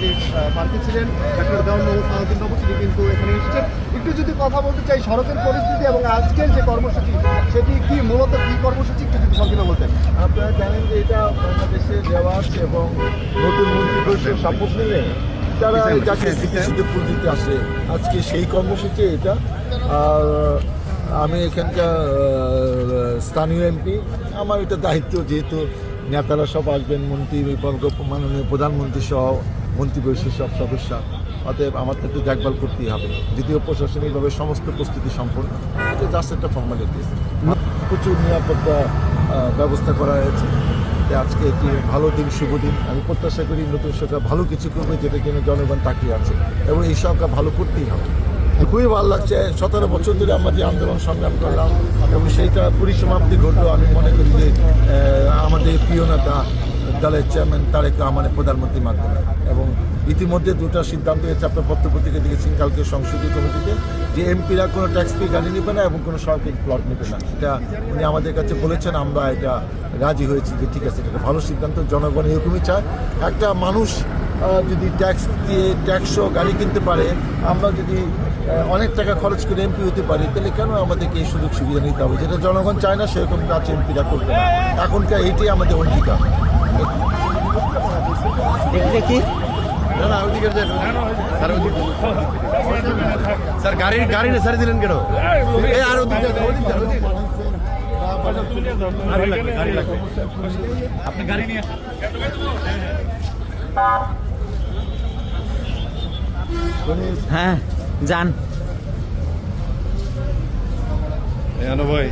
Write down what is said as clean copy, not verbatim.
যিনি প্রার্থী ছিলেন ডক্টর দেওয়ান মোহাম্মদ সালাউদ্দিন বাবু, তিনি কিন্তু এখানে এসেছেন। একটু যদি কথা বলতে চাই সড়কের পরিস্থিতি এবং আজকের যে কর্মসূচি, সেটি কি মূলত কী কর্মসূচি, একটু যদি সংক্ষেপে বলতেন। আপনারা জানেন যে এটা বাংলাদেশে রেওয়াজ এবং নতুন মন্ত্রিপরিষদ শপথ নিলে তারা যাকে চিকিৎসিত ফুল দিতে আসে, আজকে সেই কর্মসূচি এটা। আর আমি এখানকার স্থানীয় এমপি, আমার এটা দায়িত্ব, যেহেতু নেতারা সব আসবেন, মাননীয় প্রধানমন্ত্রী সহ মন্ত্রিপরিষদ সব সদস্য, অতএব আমার তো একটু দেখভাল করতেই হবে। যদিও প্রশাসনিকভাবে সমস্ত প্রস্তুতি সম্পন্ন, এটা জাস্ট একটা ফর্মালিটি। প্রচুর নিরাপত্তা ব্যবস্থা করা হয়েছে। আজকে একটি ভালো দিন, শুভ দিন। আমি প্রত্যাশা করি নতুন সরকার ভালো কিছু করবে, যেটা কিনা জনগণ তাকিয়ে আছে, এবং এই সরকার ভালো করতেই হবে। খুবই ভালো লাগছে, 17 বছর ধরে আমরা যে আন্দোলন সংগ্রাম করলাম এবং সেইটা পরিসমাপ্তি ঘটলো। আমি মনে করি যে আমাদের প্রিয় নেতা দলের চেয়ারম্যান তারেক রহমানের প্রধানমন্ত্রীর মাধ্যমে, এবং ইতিমধ্যে দুটো সিদ্ধান্ত হয়েছে, আপনার পত্রপত্রিকা দেখেছেন কালকে সংসদীয় কমিটিতে, যে এমপিরা কোনো ট্যাক্স ফি গাড়ি নেবে না এবং কোনো সরকারি প্লট নেবে না। এটা উনি আমাদের কাছে বলেছেন, আমরা এটা রাজি হয়েছি যে ঠিক আছে, এটা ভালো সিদ্ধান্ত। জনগণ এরকমই চায়। একটা মানুষ যদি ট্যাক্সও গাড়ি কিনতে পারে, আমরা যদি অনেক টাকা খরচ করে এমপি হতে পারি, তাহলে কেন আমাদেরকে এই সুযোগ সুবিধা নিতে হবে? যেটা জনগণ চায় না, সেরকম কাজ এমপিরা করবে না। এখনকার এইটাই আমাদের অঙ্গীকার। কি স্যার গাড়ি না সারি দিলেন কেন? আর আপনি গাড়ি নিয়ে হ্যাঁ যান ভাই